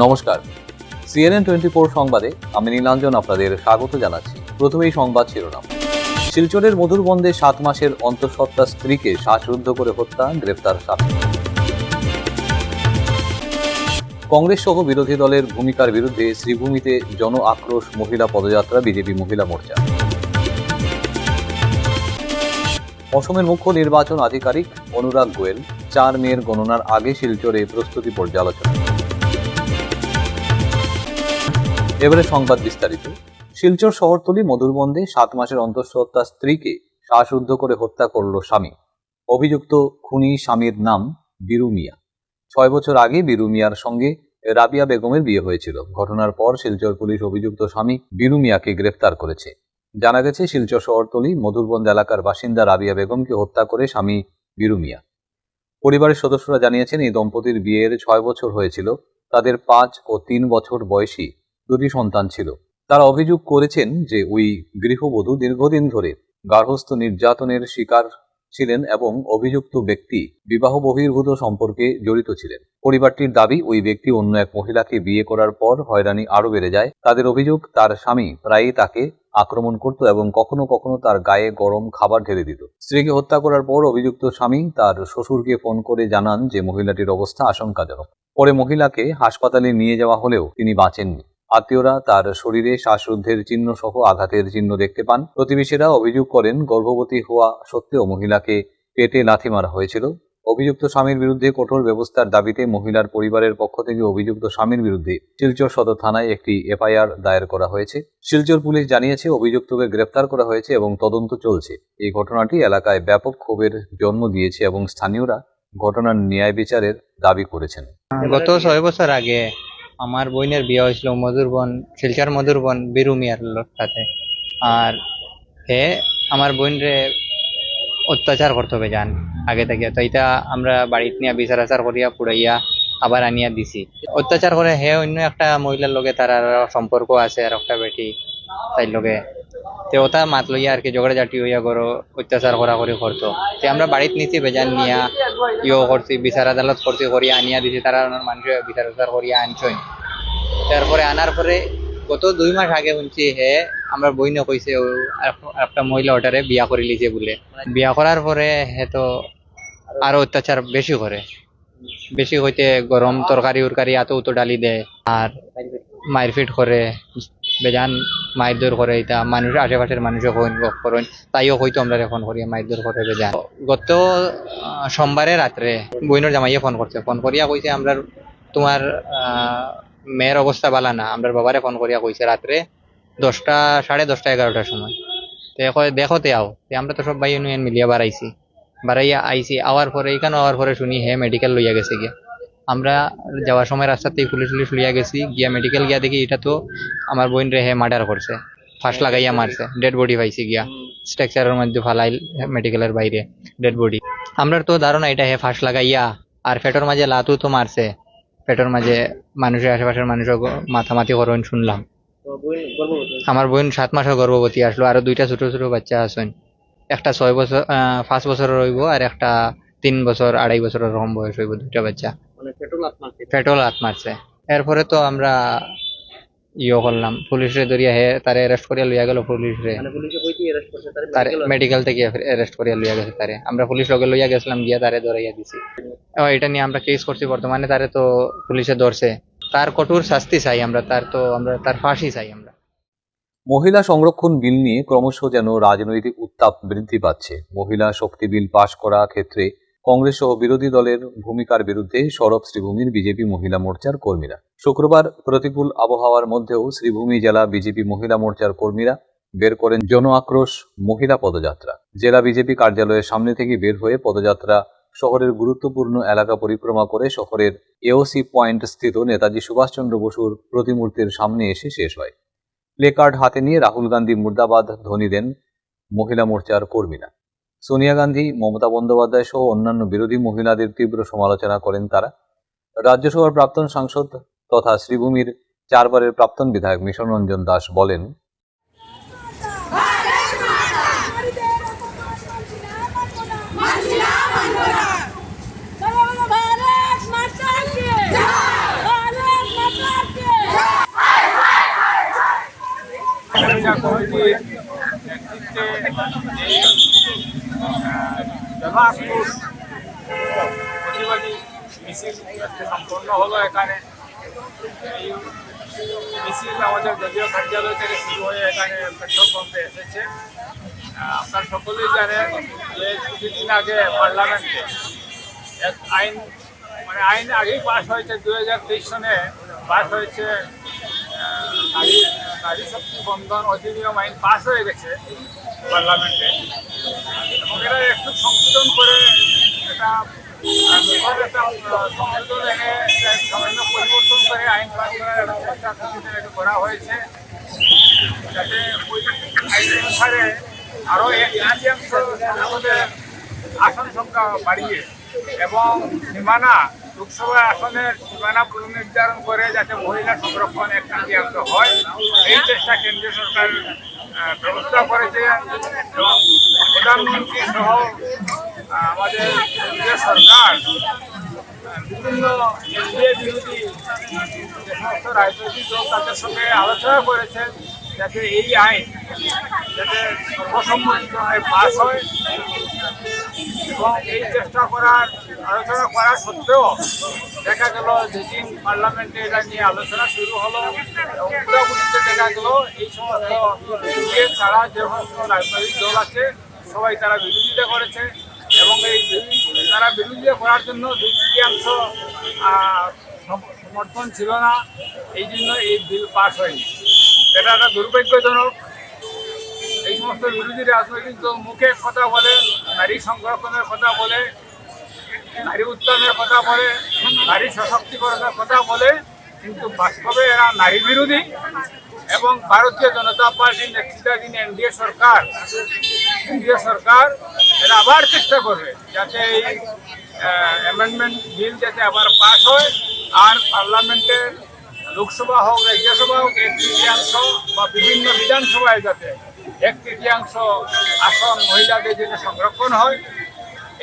নমস্কার, CNN 24 সংবাদে আমি নীলাঞ্জন আপনাদের স্বাগত জানাচ্ছি। প্রথমেই সংবাদ শিরোনাম। শিলচরের মধুরবন্দে 7 মাসের অন্তঃসত্ত্বা স্ত্রীকে শ্বাসরুদ্ধ করে হত্যা, গ্রেফতার স্বামী। কংগ্রেস সহ বিরোধী দলের ভূমিকার বিরুদ্ধে শ্রীভূমিতে জন আক্রোশ, মহিলা পদযাত্রা, বিজেপি মহিলা মোর্চা। অসমের মুখ্য নির্বাচন আধিকারিক অনুরাগ গোয়েল 4 মের গণনার আগে শিলচরে প্রস্তুতি পর্যালোচনা। এবারে সংবাদ বিস্তারিত। শিলচর শহরতলি মধুরবন্দে 7 মাসের অন্তঃসত্ত্বা স্ত্রীকে শ্বাসরুদ্ধ করে হত্যা করল স্বামী। অভিযুক্ত খুনি স্বামীর নাম বীরু মিয়া। 6 বছর আগে বীরু মিয়ার সঙ্গে রাবিয়া বেগমের বিয়ে হয়েছিল। ঘটনার পর শিলচর পুলিশ অভিযুক্ত স্বামী বীরু মিয়াকে গ্রেফতার করেছে। জানা গেছে, শিলচর শহরতলি মধুরবন্দ এলাকার বাসিন্দা রাবিয়া বেগমকে হত্যা করে স্বামী বীরু মিয়া। পরিবারের সদস্যরা জানিয়েছেন, এই দম্পতির বিয়ের 6 বছর হয়েছিল। তাদের 5 ও 3 বছর বয়সী 2টি সন্তান ছিল। তারা অভিযোগ করেছেন যে ওই গৃহবধূ দীর্ঘদিন ধরে গার্হস্থ্য নির্যাতনের শিকার ছিলেন এবং অভিযুক্ত ব্যক্তি বিবাহ বহির্ভূত সম্পর্কে জড়িত ছিলেন। পরিবারটির দাবি, ওই ব্যক্তি অন্য এক মহিলাকে বিয়ে করার পর হয়রানি আরও বেড়ে যায়। তাদের অভিযোগ, তার স্বামী প্রায়ই তাকে আক্রমণ করত এবং কখনো কখনো তার গায়ে গরম খাবার ঢেলে দিত। স্ত্রীকে হত্যা করার পর অভিযুক্ত স্বামী তার শ্বশুরকে ফোন করে জানান যে মহিলাটির অবস্থা আশঙ্কাজনক। পরে মহিলাকে হাসপাতালে নিয়ে যাওয়া হলেও তিনি বাঁচেননি। আত্মীয়রা তার শরীরে শ্বাসরুদ্ধের চিহ্ন সহ আঘাতের চিহ্ন দেখতে পান। প্রতিবেশীরা অভিযোগ করেন, গর্ভবতী হওয়া সত্ত্বেও মহিলাকে পেটে লাথি মারা হয়েছিল। অভিযুক্ত স্বামীর বিরুদ্ধে কঠোর ব্যবস্থার দাবিতে মহিলার পরিবারের পক্ষ থেকে অভিযুক্ত স্বামীর বিরুদ্ধে শিলচর সদর থানায় একটি FIR দায়ের করা হয়েছে। শিলচর পুলিশ জানিয়েছে, অভিযুক্তকে গ্রেফতার করা হয়েছে এবং তদন্ত চলছে। এই ঘটনাটি এলাকায় ব্যাপক ক্ষোভের জন্ম দিয়েছে এবং স্থানীয়রা ঘটনার ন্যায় বিচারের দাবি করেছেন। গত 6 বছর আগে আমার বোনের বিয়ে হয়েছিল শিলচর মধুরবন বীরু মিয়ার সাথে। আর হে আমার বোনরে অত্যাচার করতে হবে জান আগে থেকে। তো এটা আমরা বাড়িতে নিয়ে বিচার আচার করিয়া পুড়াইয়া আবার আনিয়া দিছি। অত্যাচার করে হে অন্য একটা মহিলার লগে তার আর সম্পর্ক আছে, আর একটা বেটি তাই লগে। তো ওটা মাত লইয়া আর কি ঝগড়া জাটি হইয়া করো, অত্যাচার করা করি করতো। তো আমরা বাড়িতে নিচে বেজান নিয়া করছি, বিচার আদালত করছি, করিয়া আনিয়া দিছি। তারা মানুষ বিচার আচার করিয়া আনছই। তারপরে আনার পরে গত 2 মাস আগে শুনছি হে আমার বইনে কইছে একটা মহিলা ওটারে বিয়া করে লিছে বলে। বিয়া করার পরে হে তো আরো অত্যাচার বেশি হইতে গরম তরকারি উরকারি এত উতো ডালি দেয়, আর মারপিট করে, বেজান মারধর করে। এটা মানুষ আশেপাশের মানুষও করেন, তাইও হয়তো আমরা এখন করি মারধর করে বেজান। গত সোমবারে রাত্রে বইনের জামাইয়ে ফোন করিয়া কইছে আমরা তোমার মেয়ের অবস্থা ভালো না। আমরা বাবারে ফোন করিয়া কইছে রাত্রে 10টা, 10:30, 11টার সময়। দেখো তে আও। আমরা তো সব ভাই মিলিয়া বাড়াইয়া আইছি। আওয়ার পরে শুনি হে মেডিকেল লইয়া গেছে গিয়া। আমরা যাওয়ার সময় রাস্তাতেই পুলিশ লইয়া গেছি গিয়া। মেডিকেল গিয়া দেখি এটা তো আমার বোন রে হে মার্ডার করছে, ফাঁস লাগাইয়া মারছে। ডেড বডি পাইছি গিয়া, স্ট্রাকচারের মধ্যে ফালাইল মেডিকেলের বাইরে ডেড বডি। আমরা তো ধারণা এটা হে ফাঁস লাগাইয়া, আর পেটের মাঝে লাতু তো মারছে। পেটের মাঝে মানুষের আশেপাশের মানুষের মাথামাতি করেন শুনলাম। আমার বোন 7 মাসের গর্ভবতী আসলো, আরো 2টা ছোট ছোট বাচ্চা আসেন। একটা 5 বছরের রইব, আর একটা 3 বছর 2.5 বছরের রকম বয়স হইব। 2টা বাচ্চা পেট্রোল হাত মারছে। এরপরে তো আমরা করলাম, পুলিশে ধরিয়া হে তারে অ্যারেস্ট করিয়া লইয়া গেল। পুলিশে তারে মেডিকেল থেকে অ্যারেস্ট করিয়া লইয়া গেছে তারে। আমরা পুলিশ লগে লইয়া গেছিলাম, গিয়া তারে ধরাইয়া দিছি। এটা নিয়ে আমরা কেস করছি বর্তমানে। তারে তো পুলিশে ধরছে, তার কঠোর শাস্তি চাই আমরা। তার ফাঁসি চাই আমরা। মহিলা সংরক্ষণ বিল নিয়ে ক্রমশ যেন রাজনৈতিক উত্তাপ বৃদ্ধি পাচ্ছে। মহিলা শক্তি বিল পাশ করা ক্ষেত্রে কংগ্রেস সহ বিরোধী দলের ভূমিকার বিরুদ্ধে সরব শ্রীভূমির বিজেপি মহিলা মোর্চার কর্মীরা। শুক্রবার প্রতিকূল আবহাওয়ার মধ্যেও শ্রীভূমি জেলা বিজেপি মহিলা মোর্চার কর্মীরা বের করেন জন আক্রোশ মহিলা পদযাত্রা। জেলা বিজেপি কার্যালয়ের সামনে থেকে বের হয়ে পদযাত্রা শহরের গুরুত্বপূর্ণ এলাকা পরিক্রমা করে শহরের AOC পয়েন্ট স্থিত নেতাজি সুভাষচন্দ্র বসুর প্রতিমূর্তির সামনে এসে শেষ হয়। প্লেকার্ড হাতে নিয়ে রাহুল গান্ধী মুর্দাবাদ ধ্বনি দেন মহিলা মোর্চার কর্মীরা। সোনিয়া গান্ধী, মমতা বন্দ্যোপাধ্যায় সহ অন্যান্য বিরোধী মহিলাদের তীব্র সমালোচনা করেন তারা। রাজ্যসভার প্রাক্তন সাংসদ তথা শ্রীভূমির 4 বারের প্রাক্তন বিধায়ক মিশন রঞ্জন দাস বলেন, জনআক্রোশ প্রতিবাদী মিছিল সম্পন্ন হলো এখানে। এই মিছিল আমাদের দলীয় কার্যালয় থেকে শুরু হয়ে এখানে পেট্রোল পাম্পে এসেছে। আপনারা সকলেই জানেন যে কিছুদিন আগে পার্লামেন্টে এক আইন আইন আগেই পাস হয়েছে, 2023 সনে পাস হয়েছে। নারী শক্তি বন্ধন অধিনিয়ম আইন পাস হয়ে গেছে পার্লামেন্টে, এবং এটা একটু সংশোধন করে এটা সংশোধন এনে সামান্য পরিবর্তন করে আইন পাস করার একটা চেষ্টা করা হয়েছে, যাতে ওই আইন অনুসারে আরও 1/3 আমাদের আসন সংখ্যা বাড়িয়ে এবং সীমানা লোকসভা আসনের সীমানা পুনর্নির্ধারণ করে যাতে মহিলা সংরক্ষণ 1/3 হয়, এই চেষ্টা কেন্দ্রীয় সরকার ব্যবস্থা করেছে। এবং প্রধানমন্ত্রী সহ আমাদের কেন্দ্রীয় সরকার বিভিন্ন এনডিএ বিরোধী যে সমস্ত রাজনৈতিক দল তাদের সঙ্গে আলোচনা করেছেন যাতে এই আইন যাতে সর্বসম্মতিক্রমে পাস হয়। এবং এই চেষ্টা করার আলোচনা করা সত্ত্বেও দেখা গেল যেদিন পার্লামেন্টে এটা নিয়ে আলোচনা শুরু হলো, উত্তরাখণ্ডে দেখা গেল এই সমস্ত এনডিএ ছাড়া যে সমস্ত রাজনৈতিক দল আছে সবাই তারা বিরোধিতা করেছে, এবং এই তারা বিরোধিতা করার জন্য 2/3 সমর্থন ছিল না, এই জন্য এই বিল পাস হয়নি। এটা একটা দুর্ভাগ্যজনক। এই সমস্ত বিরোধী রাজনৈতিক দল মুখে কথা বলে, নারী সংরক্ষণের কথা বলে, নারী উত্থানের কথা বলে, নারী সশক্তিকরণের কথা বলে, কিন্তু বাস্তবে এরা নারী বিরোধী। এবং ভারতীয় জনতা পার্টির নেতৃত্বাধীন এনডিএ সরকার, কেন্দ্রীয় সরকার এরা আবার চেষ্টা করবে যাতে এই অ্যামেন্ডমেন্ট বিল যাতে আবার পাস হয়, আর পার্লামেন্টের লোকসভা হোক রাজ্যসভা হোক 1/3 বা বিভিন্ন বিধানসভায় যাতে 1/3 আসন মহিলাদের জন্য সংরক্ষণ হয়,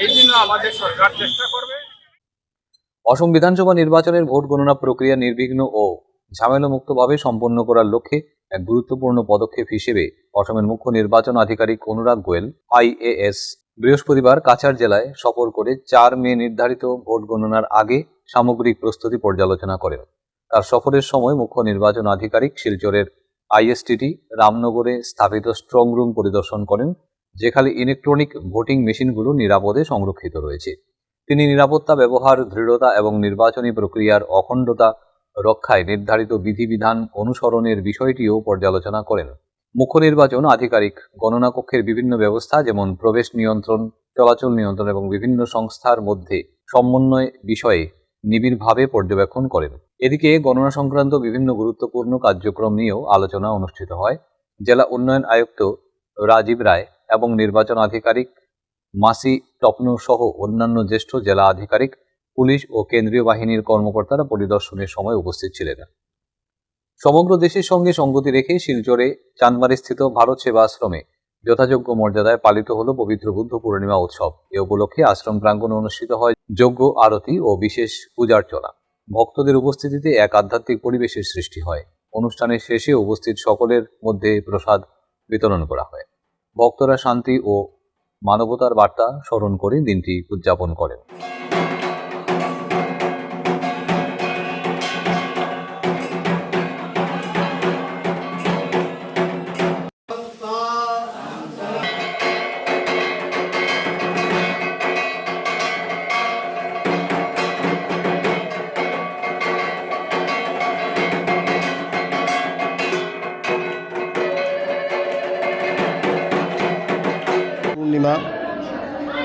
এই জন্য আমাদের সরকার চেষ্টা করবে। অসম বিধানসভা নির্বাচনের ভোট গণনা প্রক্রিয়া নির্বিঘ্ন ও ঝামেলামুক্তভাবে সম্পন্ন করার লক্ষ্যে এক গুরুত্বপূর্ণ পদক্ষেপ হিসেবে অসমের মুখ্য নির্বাচন আধিকারিক অনুরাগ গোয়েল IAS বৃহস্পতিবার কাছাড় জেলায় সফর করে 4 মে নির্ধারিত ভোট গণনার আগে সামগ্রিক প্রস্তুতি পর্যালোচনা করেন। তার সফরের সময় মুখ্য নির্বাচন আধিকারিক শিলচরের ISTT রামনগরে স্থাপিত স্ট্রং রুম পরিদর্শন করেন, যেখানে ইলেকট্রনিক ভোটিং মেশিনগুলো নিরাপদে সংরক্ষিত রয়েছে। তিনি নিরাপত্তা ব্যবহার, দৃঢ়তা এবং নির্বাচনী প্রক্রিয়ার অখণ্ডতা রক্ষায় নির্ধারিত বিধিবিধান অনুসরণের বিষয়টিও পর্যালোচনা করেন। মুখ্য নির্বাচন আধিকারিক গণনা কক্ষের বিভিন্ন ব্যবস্থা যেমন প্রবেশ নিয়ন্ত্রণ, চলাচল নিয়ন্ত্রণ এবং বিভিন্ন সংস্থার মধ্যে সমন্বয় বিষয়ে নিবিড়ভাবে পর্যবেক্ষণ করেন। এদিকে গণনা সংক্রান্ত বিভিন্ন গুরুত্বপূর্ণ কার্যক্রম নিয়েও আলোচনা অনুষ্ঠিত হয়। জেলা উন্নয়ন আয়ুক্ত রাজীব রায় এবং নির্বাচন আধিকারিক মাসি টপনো সহ অন্যান্য জ্যেষ্ঠ জেলা আধিকারিক, পুলিশ ও কেন্দ্রীয় বাহিনীর কর্মকর্তারা পরিদর্শনের সময় উপস্থিত ছিলেন। সমগ্র দেশের সঙ্গে সঙ্গতি রেখে শিলচরে চাঁদমারিস্থিত ভারত সেবা আশ্রমে যথাযোগ্য মর্যাদায় পালিত হল পবিত্র বুদ্ধ পূর্ণিমা উৎসব। এ উপলক্ষে আশ্রম প্রাঙ্গণে অনুষ্ঠিত হয় যজ্ঞ, আরতি ও বিশেষ পূজার্চনা। ভক্তদের উপস্থিতিতে এক আধ্যাত্মিক পরিবেশের সৃষ্টি হয়। অনুষ্ঠানের শেষে উপস্থিত সকলের মধ্যে প্রসাদ বিতরণ করা হয়। ভক্তরা শান্তি ও মানবতার বার্তা স্মরণ করে দিনটি উদযাপন করেন। পূর্ণিমা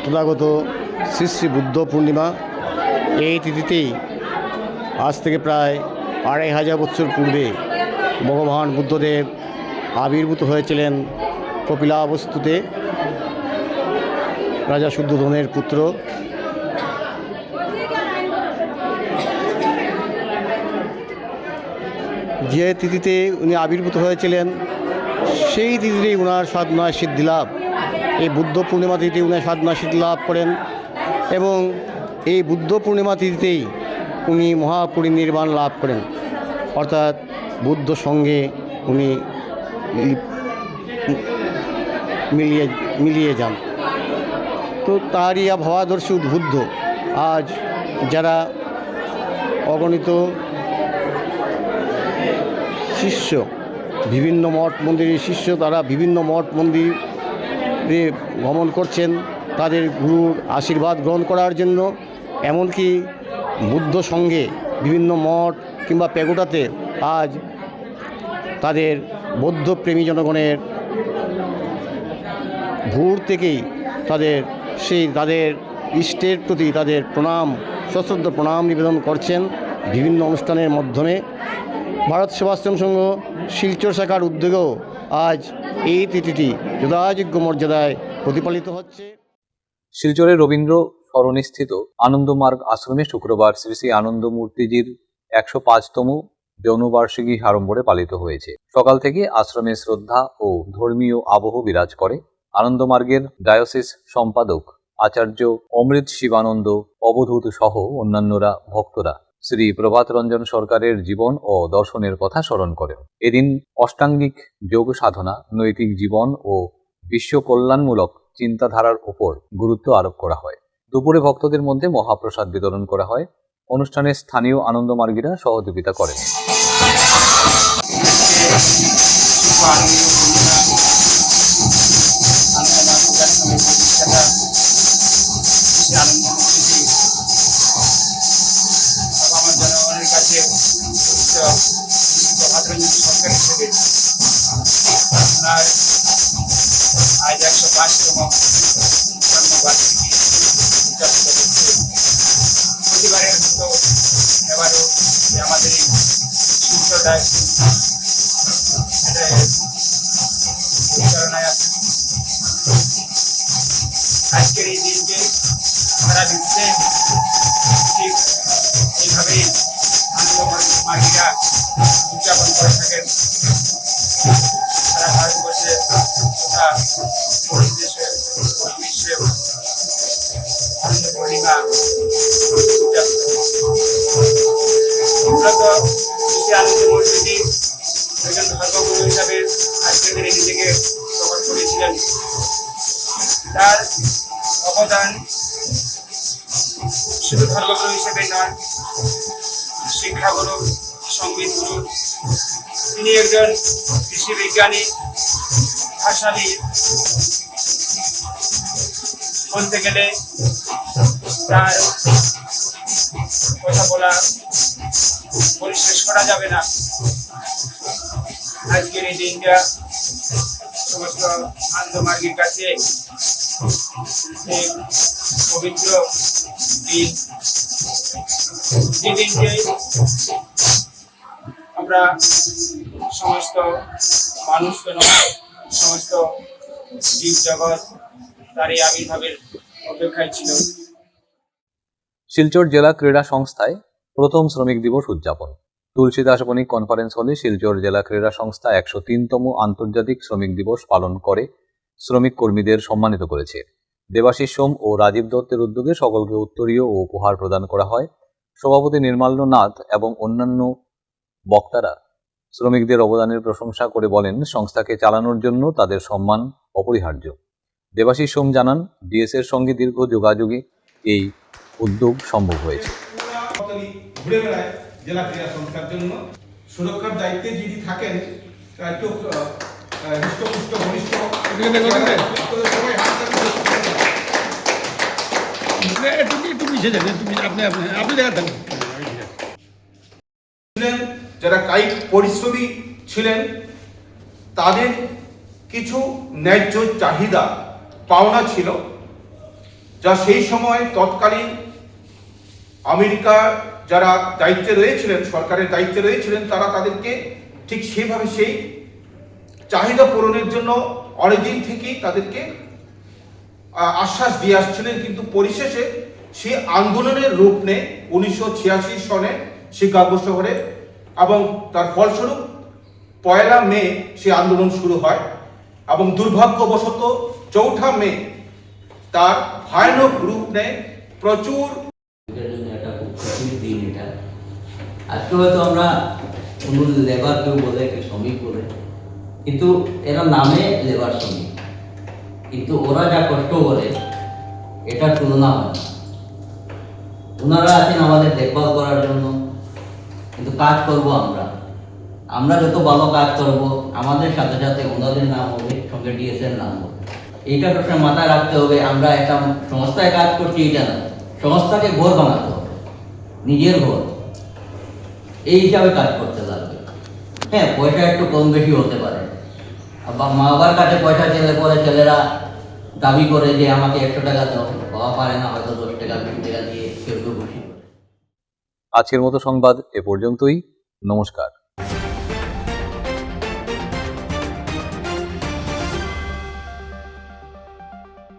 তথাগত শ্রী শ্রী বুদ্ধ পূর্ণিমা, এই তিথিতেই আজ থেকে প্রায় 2500 বছর পূর্বে ভগবান বুদ্ধদেব আবির্ভূত হয়েছিলেন কপিলাবস্তুতে, রাজা শুদ্ধোধনের পুত্র। যে তিথিতে উনি আবির্ভূত হয়েছিলেন সেই তিথিতেই ওনার সাধনায় সিদ্ধি লাভ। এই বুদ্ধ পূর্ণিমা তিথিতে উনি সাধনা সিদ্ধি লাভ করেন এবং এই বুদ্ধ পূর্ণিমা তিথিতেই উনি মহাপরিনির্বাণ লাভ করেন, অর্থাৎ বুদ্ধ সঙ্গে উনি মিলিয়ে যান। তো তারই ভাবাদর্শে উদ্বুদ্ধ আজ যারা অগণিত শিষ্য, বিভিন্ন মঠ মন্দিরের শিষ্য, তারা বিভিন্ন মঠ মন্দিরে ভ্রমণ করছেন তাদের গুরুর আশীর্বাদ গ্রহণ করার জন্য। এমনকি বুদ্ধ সঙ্গে বিভিন্ন মঠ কিংবা প্যাগোডাতে আজ তাদের বৌদ্ধপ্রেমী জনগণের ভোর থেকেই তাদের ইষ্টের প্রতি তাদের প্রণাম, সশ্রদ্ধ প্রণাম নিবেদন করছেন বিভিন্ন অনুষ্ঠানের মাধ্যমে। ভারত সেবাশ্রম সংঘ শিলচর শাখার উদ্যোগেও আজ এই তিথিটি যথাযোগ্য মর্যাদায় প্রতিপালিত হচ্ছে। শিলচরের রবীন্দ্র সরণিস্থিত আনন্দমার্গ আশ্রমে শুক্রবার শ্রী শ্রী আনন্দমূর্তিজির 105তম জন্মবার্ষিকী সাড়ম্বরে পালিত হয়েছে। সকাল থেকে আশ্রমে শ্রদ্ধা ও ধর্মীয় আবহ বিরাজ করে। আনন্দমার্গের ডায়োসিস সম্পাদক আচার্য অমৃত শিবানন্দ অবধূত সহ অন্যান্যরা ভক্তরা শ্রী প্রভাত রঞ্জন সরকারের জীবন ও দর্শনের কথা স্মরণ করেন। এদিন অষ্টাঙ্গিক যোগ সাধনা, নৈতিক জীবন ও বিশ্ব কল্যাণমূলক চিন্তাধারার উপর গুরুত্ব আরোপ করা হয়। দুপুরে ভক্তদের মধ্যে মহাপ্রসাদ বিতরণ করা হয়। অনুষ্ঠানে স্থানীয় আনন্দমার্গীরা সহযোগিতা করেন। আমার জনগণের কাছে প্রভাতরঞ্জন সরকার হিসেবে আপনার আজ 105তম জন্মবার্ষিকী উদযাপিত হচ্ছে। প্রতিবারের মতো এবারও আমাদের এই শিলচর ডায়োসিস পরিচালনায় আছে। আজকের এই দিনকে সারা বিশ্বে ঠিক এইভাবেই আনন্দমার্গীরা উদযাপন করে থাকেন। সারা ভারতবর্ষে তথা দেশে বিশ্বে আনন্দ পূর্ণিমা উদযাপিত মূলত শ্রী আনন্দমূর্তিজি একজন ধর্মগুরু হিসাবে আজকের দিনে নিজেকে প্রকাশ করেছিলেন। তার অবদান শুধু ধর্মগুরু হিসেবে নয়, শিক্ষাগুরু, সঙ্গীত গুরু। তিনি একজন কৃষি বিজ্ঞানী, ভাষাবিদ। বলতে গেলে তার কথা বলা পরিশেষ করা যাবে না। আজকের এই দিনটা সমস্ত আনন্দমার্গীর কাছে এক পবিত্র দিন। যে দিনকে আমরা সমস্ত মানুষকে নয়, সমস্ত জীব জগৎ তার এই আবির্ভাবের অপেক্ষায় ছিল। শিলচর জেলা ক্রীড়া সংস্থায় প্রথম শ্রমিক দিবস উদযাপন। তুলসীদাস বণিক কনফারেন্স হলে শিলচর জেলা ক্রীড়া সংস্থা 103তম আন্তর্জাতিক শ্রমিক দিবস পালন করে শ্রমিক কর্মীদের সম্মানিত করেছে। দেবাশিস সোম ও রাজীব দত্তের উদ্যোগে সকলকে উত্তরীয় ও উপহার প্রদান করা হয়। সভাপতি নির্মাল্য নাথ এবং অন্যান্য বক্তারা শ্রমিকদের অবদানের প্রশংসা করে বলেন, সংস্থাকে চালানোর জন্য তাদের সম্মান অপরিহার্য। দেবাশিস সোম জানান, ডিএসের সঙ্গে দীর্ঘ যোগাযোগে এই উদ্যোগ সম্ভব হয়েছে। ঘুরে বেড়ায় জেলা ক্রীড়া সংস্থার জন্য। সুরক্ষার দায়িত্বে যিনি থাকেন একটু হৃষ্টপুষ্ট ঘনিষ্ঠ যারা কায়িক পরিশ্রমী ছিলেন, তাদের কিছু ন্যায্য চাহিদা পাওনা ছিল, যা সেই সময় তৎকালীন আমেরিকা যারা দায়িত্বে রয়েছিলেন, সরকারের দায়িত্বে রয়েছিলেন, তারা তাদেরকে ঠিক সেভাবে সেই চাহিদা পূরণের জন্য অনেকদিন থেকেই তাদেরকে আশ্বাস দিয়ে আসছিলেন। কিন্তু পরিশেষে সেই আন্দোলনের রূপ নেয় 1986 সনে শিকাগো শহরে, এবং তার ফলস্বরূপ 1 মে সেই আন্দোলন শুরু হয় এবং দুর্ভাগ্যবশত 4 মে তার ভয়ানক রূপ নেয়। প্রচুর দিন এটা আজকে হয়তো আমরা কোনো লেবার কেউ বলে, কেউ শ্রমিক বলে, কিন্তু এরা নামে লেবার শ্রমিক, কিন্তু ওরা যা কষ্ট করে এটার তুলনা হয় না। ওনারা আছেন আমাদের দেখভাল করার জন্য, কিন্তু কাজ করব আমরা যত ভালো কাজ করব আমাদের সাথে সাথে ওনাদের নাম হবে, সঙ্গে ডিএসএর নাম হবে। এইটা সবসময় মাথায় রাখতে হবে। আমরা একটা সংস্থায় কাজ করছি এটা না, সংস্থাকে ঘর বানাতে হবে, নিজের ঘর, এই হিসাবে কাজ করতে লাগবে। হ্যাঁ, পয়সা একটু কম বেশি হতে পারে, বা মা বাবার কাছে পয়সা চেলে পরে ছেলেরা দাবি করে যে আমাকে 100 টাকা দাও, পাওয়া পারে না, হয়তো 10 টাকা 20 টাকা দিয়ে কেউ কেউ খুশি করে। আজকের মতো সংবাদ এ পর্যন্তই। নমস্কার।